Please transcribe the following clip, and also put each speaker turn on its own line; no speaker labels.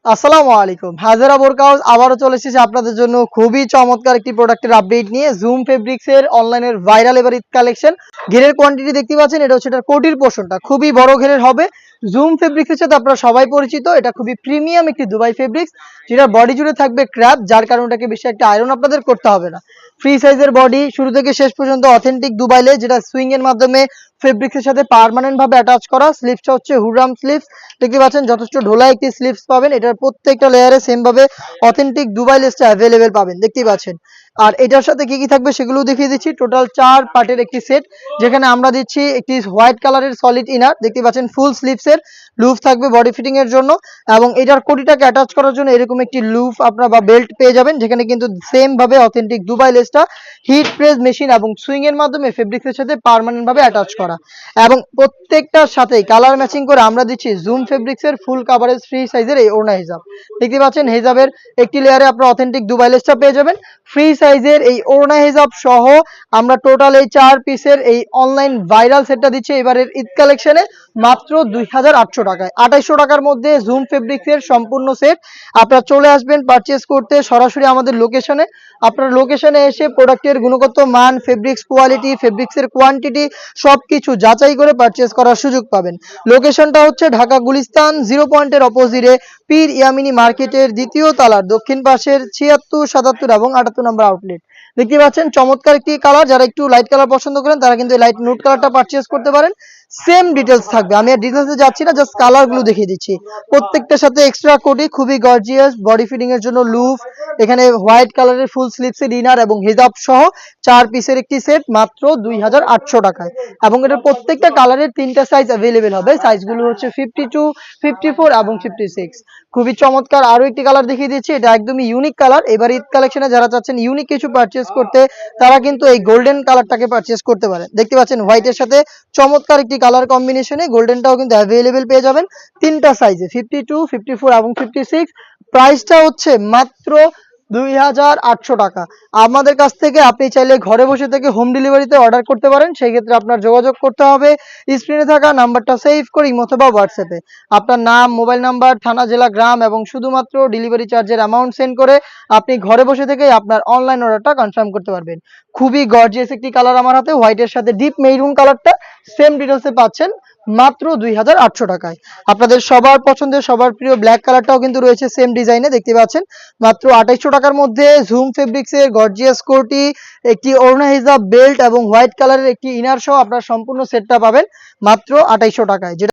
আসসালামু আলাইকুম। হাজারা বোরকাউস আবারও চলে এসেছি আপনাদের জন্য খুবই চমৎকার একটি প্রোডাক্টের আপডেট নিয়ে। জুম ফেব্রিক্স এর অনলাইনের ভাইরাল এবার ঈদ কালেকশন। ঘেরের কোয়ান্টিটি দেখতে পাচ্ছেন, এটা হচ্ছে এটার কোটির পোর্শনটা খুবই বড় ঘেরের হবে। জুম ফেব্রিক্স এর সাথে আপনারা সবাই পরিচিত, এটা খুবই প্রিমিয়াম একটি দুবাই ফেব্রিক্স, যেটার বডি জুড়ে থাকবে ক্র্যাপ, যার কারণে এটাকে বেশি একটা আয়রন আপনাদের করতে হবে না। ফ্রি সাইজের বডি, শুরু থেকে শেষ পর্যন্ত অথেন্টিক দুবাই লেস, যেটা সুইং এর মাধ্যমে ফেব্রিক্স এর সাথে পার্মানেন্ট ভাবে অ্যাটাচ করা। স্লিভসটা হচ্ছে হুররাম স্লিভস, দেখতে পাচ্ছেন যথেষ্ট ঢোলা একটি স্লিভস পাবেন। এটার প্রত্যেকটা লেয়ারে সেম ভাবে অথেন্টিক দুবাই লেসটা অ্যাভেলেবেল পাবেন, দেখতেই পাচ্ছেন। আর এটার সাথে কি কি থাকবে সেগুলো দেখিয়ে দিচ্ছি। টোটাল 4 পার্টের একটি সেট, যেখানে আমরা দিচ্ছি একটি হোয়াইট কালারের সলিড ইনার, দেখতে পাচ্ছেন ফুল স্লিভস এর লুফ থাকবে বডি ফিটিং এর জন্য, এবং এটার কোটিটাকে অ্যাটাচ করার জন্য এরকম একটি লুফ আপনারা বা বেল্ট পেয়ে যাবেন, যেখানে কিন্তু সেম ভাবে অথেন্টিক দুবাই লেসটা হিট প্রেস মেশিন এবং সুইং এর মাধ্যমে ফেব্রিক্স এর সাথে পার্মানেন্ট ভাবে অ্যাটাচ করা। এবং প্রত্যেকটার সাথেই কালার ম্যাচিং করে আমরা দিচ্ছি জুম ফেব্রিক্স এর ফুল কাভারেজ ফ্রি সাইজের এই ওড়না হিজাব, দেখতে পাচ্ছেন হিজাবের একটি লেয়ারে আপনারা অথেন্টিক দুবাই লেসটা পেয়ে যাবেন। ফ্রি সাইজের এই ওড়না হিজাব সহ আমরা টোটাল এই 4 পিসের এই অনলাইন ভাইরাল সেটটা দিচ্ছি এবারের ঈদ কালেকশনে মাত্র 2800 টাকায়। 2800 টাকার মধ্যে জুম ফেব্রিক্স এর সম্পূর্ণ সেট। আপনারা চলে আসবেন পারচেজ করতে সরাসরি আমাদের লোকেশনে। আপনার লোকেশনে এসে প্রোডাক্টের গুণগত মান, ফেব্রিক্স কোয়ালিটি, ফেব্রিক্স এর কোয়ান্টিটি সবকিছু যাচাই করে পারচেজ করার সুযোগ পাবেন। লোকেশনটা হচ্ছে ঢাকা গুলিস্তান 0 পয়েন্টের অপোজিটে পীর ইয়ামিনী মার্কেটের দ্বিতীয় তলার দক্ষিণ পাশের 76, 77 এবং 78 নম্বর আউটলেট। দেখতে পাচ্ছেন চমৎকার একটি কালার, যারা একটু লাইট কালার পছন্দ করেন তারা কিন্তু লাইট নুট কালারটা পারচেজ করতে পারেন। সেম ডিটেলস থাকবে, আমি আর ডিটেলসে যাচ্ছি না, জাস্ট কালারগুলো দেখিয়ে দিচ্ছি। প্রত্যেকটার সাথে এক্সট্রা কোটি, খুবই গর্জিয়াস বডি ফিটিং এর জন্য লুফ, এখানে হোয়াইট কালারের ফুল স্লিভসের ইনার এবং হিজাব সহ 4 পিসের একটি সেট মাত্র 2800 টাকায়। এবং এটার প্রত্যেকটা কালারের 3টা সাইজ অ্যাভেলেবেল হবে, সাইজগুলো হচ্ছে 52, 54 এবং 56। খুবই চমৎকার আরো একটি কালার দেখিয়ে দিচ্ছি, এটা একদমই ইউনিক কালার। এবার ঈদ কালেকশনে যারা চাচ্ছেন ইউনিক কিছু পারচেজ করতে, তারা কিন্তু এই গোল্ডেন কালারটাকে পারচেজ করতে পারেন। দেখতে পাচ্ছেন হোয়াইটের সাথে চমৎকার একটি কালার কম্বিনেশনে গোল্ডেনটাও কিন্তু অ্যাভেলেবেল পেয়ে যাবেন 3টা সাইজে, 52, 54 এবং 56। প্রাইসটা হচ্ছে মাত্র 2800 টাকা। আমাদের কাছ থেকে আপনি চাইলে ঘরে বসে থেকে হোম ডেলিভারিতে অর্ডার করতে পারেন। সেই ক্ষেত্রে আপনার যোগাযোগ করতে হবে স্ক্রিনে থাকা নাম্বারটা সেভ করে ইমো অথবা হোয়াটসঅ্যাপে আপনার নাম, মোবাইল নাম্বার, থানা, জেলা, গ্রাম এবং শুধুমাত্র ডেলিভারি চার্জের অ্যামাউন্ট সেন্ড করে আপনি ঘরে বসে থেকেই আপনার অনলাইন অর্ডারটা কনফার্ম করতে পারবেন। খুবই গর্জিয়াস একটি কালার আমার হাতে, হোয়াইটের সাথে ডিপ মেরুন কালারটা সেম ডিটেলসে পাচ্ছেন মাত্র 2800 টাকায়। আপনাদের সবার পছন্দের সবার প্রিয় ব্ল্যাক কালারটাও কিন্তু রয়েছে সেম ডিজাইনে, দেখতে পাচ্ছেন মাত্র 2800 টাকার মধ্যে জুম ফেব্রিক্স এর গর্জিয়াস কোটি, একটি ওড়না হিজাব, বেল্ট এবং হোয়াইট কালারের একটি ইনার সহ আপনার সম্পূর্ণ সেটটা পাবেন মাত্র 2800 টাকায়।